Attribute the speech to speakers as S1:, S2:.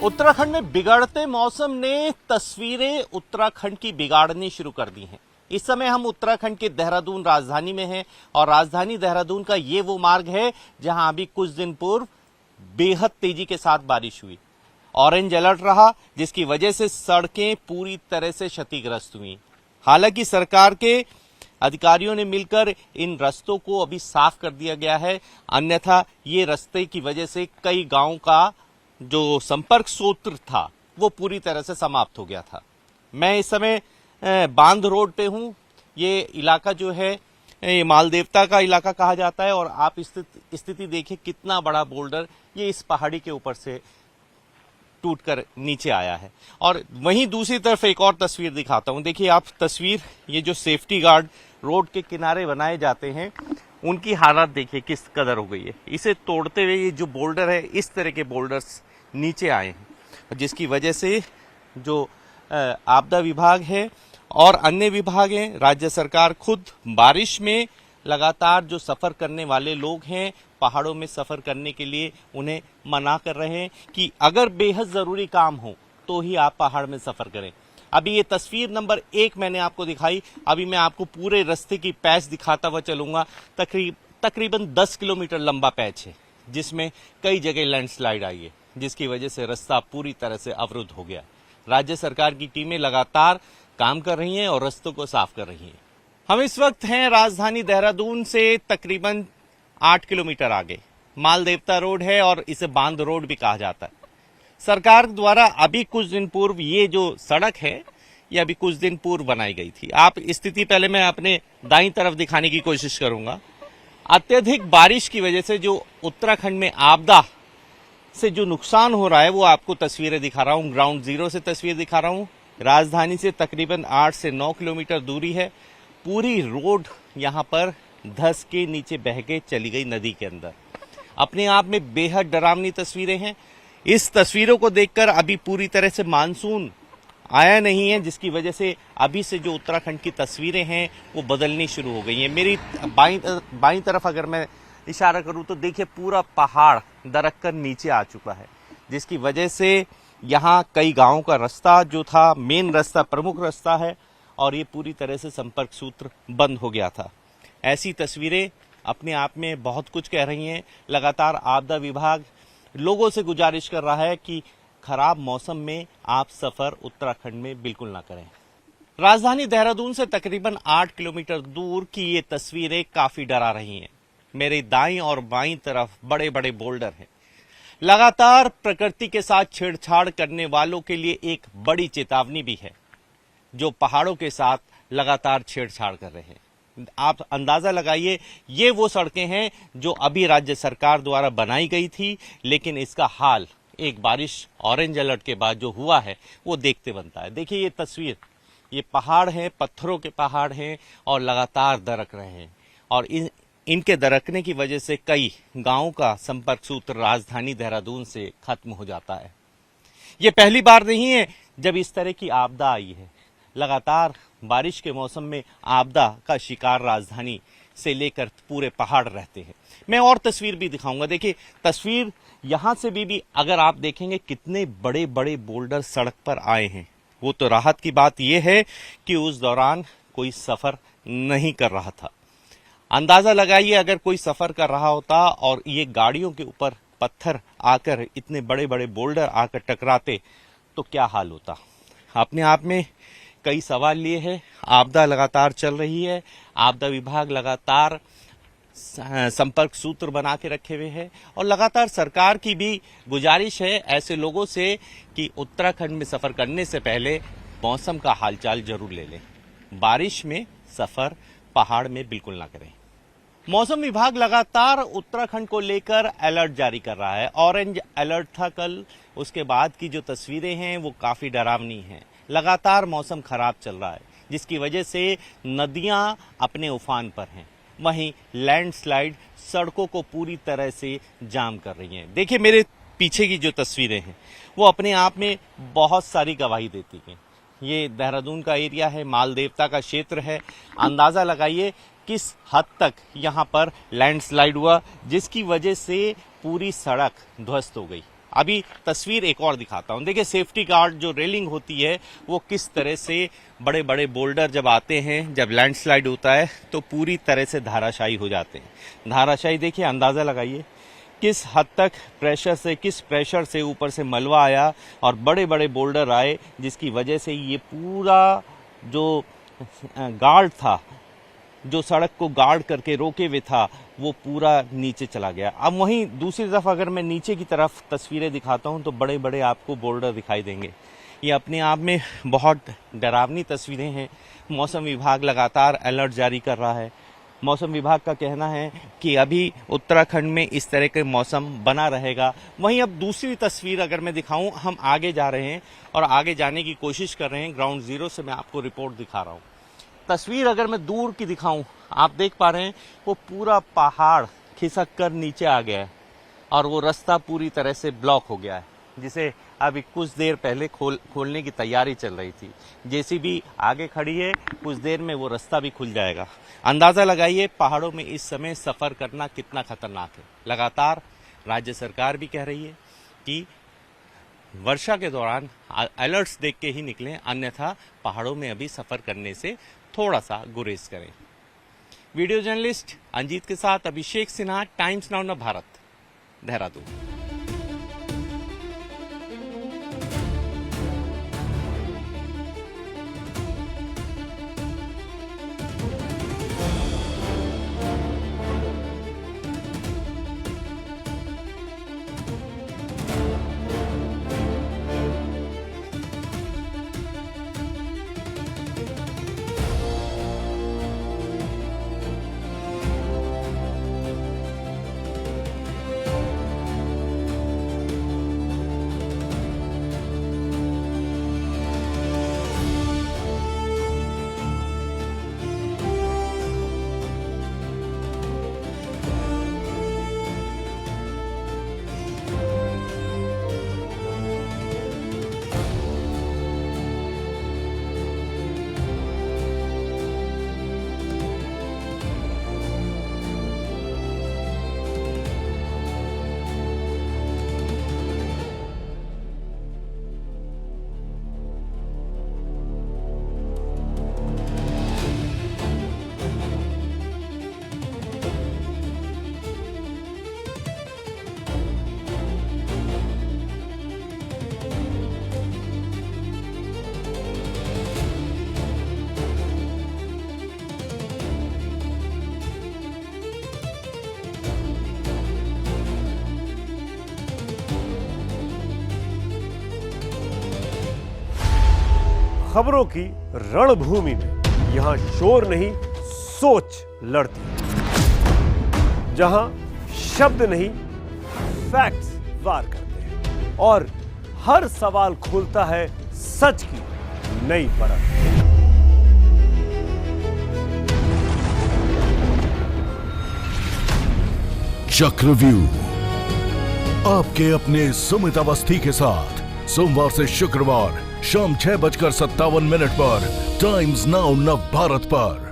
S1: उत्तराखंड में बिगड़ते मौसम ने तस्वीरें उत्तराखंड की बिगाड़नी शुरू कर दी हैं। इस समय हम उत्तराखंड के देहरादून राजधानी में हैं और राजधानी देहरादून का ये वो मार्ग है जहां अभी कुछ दिन पूर्व बेहद तेजी के साथ बारिश हुई। ऑरेंज अलर्ट रहा जिसकी वजह से सड़कें पूरी तरह से क्षतिग्रस्त हुई। हालांकि सरकार के अधिकारियों ने मिलकर इन रास्तों को अभी साफ कर दिया गया है, अन्यथा ये रास्ते की वजह से कई गांवों का जो संपर्क सूत्र था वो पूरी तरह से समाप्त हो गया था। मैं इस समय बांध रोड पे हूँ। ये इलाका जो है ये मालदेवता का इलाका कहा जाता है और आप स्थिति देखिए कितना बड़ा बोल्डर ये इस पहाड़ी के ऊपर से टूटकर नीचे आया है। और वहीं दूसरी तरफ एक और तस्वीर दिखाता हूं। देखिए आप तस्वीर, ये जो सेफ्टी गार्ड रोड के किनारे बनाए जाते हैं उनकी हालत देखिए किस कदर हो गई है। इसे तोड़ते हुए ये जो बोल्डर है, इस तरह के बोल्डर्स नीचे आए हैं, जिसकी वजह से जो आपदा विभाग है और अन्य विभाग हैं, राज्य सरकार खुद बारिश में लगातार जो सफर करने वाले लोग हैं पहाड़ों में सफर करने के लिए उन्हें मना कर रहे हैं कि अगर बेहद जरूरी काम हो तो ही आप पहाड़ में सफर करें। अभी ये तस्वीर नंबर 1 मैंने आपको दिखाई, अभी मैं आपको पूरे रास्ते की पैच दिखाता हुआ चलूंगा। तकरीबन 10 किलोमीटर लंबा पैच है जिसमें कई जगह लैंडस्लाइड आई है, जिसकी वजह से रास्ता पूरी तरह से अवरुद्ध हो गया। राज्य सरकार की टीमें लगातार काम कर रही हैं और रास्तों को साफ कर रही हैं। हम इस वक्त हैं राजधानी देहरादून से तकरीबन 8 किलोमीटर आगे। मालदेवता रोड है और इसे बांध रोड भी कहा जाता है। सरकार द्वारा अभी कुछ दिन पूर्व ये जो सड़क है ये अभी कुछ दिन पूर्व बनाई गई थी। आप स्थिति पहले मैं अपने दाईं तरफ दिखाने की कोशिश करूंगा। अत्यधिक बारिश की वजह से जो उत्तराखंड में आपदा से जो नुकसान हो रहा है वो आपको तस्वीरें दिखा रहा हूं। ग्राउंड जीरो से तस्वीर दिखा रहा हूं। राजधानी से तकरीबन 8 से 9 किलोमीटर दूरी है। पूरी रोड यहां पर धस के नीचे बह के चली गई नदी के अंदर। अपने आप में बेहद डरावनी तस्वीरें हैं। इस तस्वीरों को देखकर अभी पूरी तरह से मानसून आया नहीं है, जिसकी वजह से अभी से जो उत्तराखंड की तस्वीरें हैं वो बदलनी शुरू हो गई हैं। मेरी बाईं तरफ अगर मैं इशारा करूं तो देखिए पूरा पहाड़ दरक कर नीचे आ चुका है, जिसकी वजह से यहाँ कई गांवों का रास्ता जो था, मेन रास्ता, प्रमुख रास्ता है और ये पूरी तरह से संपर्क सूत्र बंद हो गया था। ऐसी तस्वीरें अपने आप में बहुत कुछ कह रही हैं। लगातार आपदा विभाग लोगों से गुजारिश कर रहा है कि खराब मौसम में आप सफर उत्तराखंड में बिल्कुल ना करें। राजधानी देहरादून से तकरीबन 8 किलोमीटर दूर की ये तस्वीरें काफी डरा रही हैं। मेरे दाईं और बाईं तरफ बड़े बड़े बोल्डर हैं। लगातार प्रकृति के साथ छेड़छाड़ करने वालों के लिए एक बड़ी चेतावनी भी है, जो पहाड़ों के साथ लगातार छेड़छाड़ कर रहे हैं। आप अंदाजा लगाइए, ये वो सड़कें हैं जो अभी राज्य सरकार द्वारा बनाई गई थी, लेकिन इसका हाल एक बारिश ऑरेंज अलर्ट के बाद जो हुआ है वो देखते बनता है। देखिए ये तस्वीर, ये पहाड़ हैं, पत्थरों के पहाड़ हैं और लगातार दरक रहे हैं और इनके दरकने की वजह से कई गांवों का संपर्क सूत्र राजधानी देहरादून से खत्म हो जाता है। ये पहली बार नहीं है जब इस तरह की आपदा आई है। लगातार बारिश के मौसम में आपदा का शिकार राजधानी से लेकर पूरे पहाड़ रहते हैं। मैं और तस्वीर भी दिखाऊंगा। देखिए तस्वीर यहां से भी अगर आप देखेंगे कितने बड़े बड़े बोल्डर सड़क पर आए हैं। वो तो राहत की बात यह है कि उस दौरान कोई सफर नहीं कर रहा था। अंदाजा लगाइए अगर कोई सफर कर रहा होता और ये गाड़ियों के ऊपर पत्थर आकर, इतने बड़े बड़े बोल्डर आकर टकराते तो क्या हाल होता। अपने आप में कई सवाल लिए हैं। आपदा लगातार चल रही है। आपदा विभाग लगातार संपर्क सूत्र बना के रखे हुए हैं और लगातार सरकार की भी गुजारिश है ऐसे लोगों से कि उत्तराखंड में सफर करने से पहले मौसम का हालचाल जरूर ले लें। बारिश में सफर पहाड़ में बिल्कुल ना करें। मौसम विभाग लगातार उत्तराखंड को लेकर अलर्ट जारी कर रहा है। ऑरेंज अलर्ट था कल, उसके बाद की जो तस्वीरें हैं वो काफी डरावनी हैं। लगातार मौसम खराब चल रहा है, जिसकी वजह से नदियां अपने उफान पर हैं। वहीं लैंडस्लाइड सड़कों को पूरी तरह से जाम कर रही हैं। देखिए मेरे पीछे की जो तस्वीरें हैं वो अपने आप में बहुत सारी गवाही देती हैं। ये देहरादून का एरिया है, मालदेवता का क्षेत्र है। अंदाजा लगाइए किस हद तक यहाँ पर लैंडस्लाइड हुआ, जिसकी वजह से पूरी सड़क ध्वस्त हो गई। अभी तस्वीर एक और दिखाता हूं। देखिए सेफ्टी गार्ड जो रेलिंग होती है वो किस तरह से, बड़े बड़े बोल्डर जब आते हैं, जब लैंडस्लाइड होता है तो पूरी तरह से धाराशायी हो जाते हैं। धाराशायी देखिए, अंदाजा लगाइए किस हद तक प्रेशर से, किस प्रेशर से ऊपर से मलबा आया और बड़े बड़े बोल्डर आए, जिसकी वजह से ये पूरा जो गार्ड था, जो सड़क को गार्ड करके रोके हुए था, वो पूरा नीचे चला गया। अब वहीं दूसरी तरफ अगर मैं नीचे की तरफ तस्वीरें दिखाता हूं तो बड़े बड़े आपको बोल्डर दिखाई देंगे। ये अपने आप में बहुत डरावनी तस्वीरें हैं। मौसम विभाग लगातार अलर्ट जारी कर रहा है। मौसम विभाग का कहना है कि अभी उत्तराखंड में इस तरह के मौसम बना रहेगा। वहीं अब दूसरी तस्वीर अगर मैं दिखाऊं, हम आगे जा रहे हैं और आगे जाने की कोशिश कर रहे हैं। ग्राउंड जीरो से मैं आपको रिपोर्ट दिखा रहा हूं। तस्वीर अगर मैं दूर की दिखाऊं, आप देख पा रहे हैं वो पूरा पहाड़ खिसक कर नीचे आ गया है और वो रास्ता पूरी तरह से ब्लॉक हो गया है, जिसे अभी कुछ देर पहले खोलने की तैयारी चल रही थी। जेसीबी आगे खड़ी है, कुछ देर में वो रास्ता भी खुल जाएगा। अंदाजा लगाइए पहाड़ों में इस समय सफर करना कितना खतरनाक है। लगातार राज्य सरकार भी कह रही है कि वर्षा के दौरान अलर्ट्स देख के ही निकलें, अन्यथा पहाड़ों में अभी सफर करने से थोड़ा सा गुरेज करें। वीडियो जर्नलिस्ट अंजीत के साथ अभिषेक सिन्हा, टाइम्स नाउ भारत, देहरादून।
S2: खबरों की रणभूमि में यहां शोर नहीं, सोच लड़ती है। जहां शब्द नहीं, फैक्ट्स वार करते हैं और हर सवाल खोलता है सच की नई परत।
S3: चक्रव्यूह आपके अपने सुमित अवस्थी के साथ सोमवार से शुक्रवार शाम 6:57 पर टाइम्स नाउ नव भारत पर।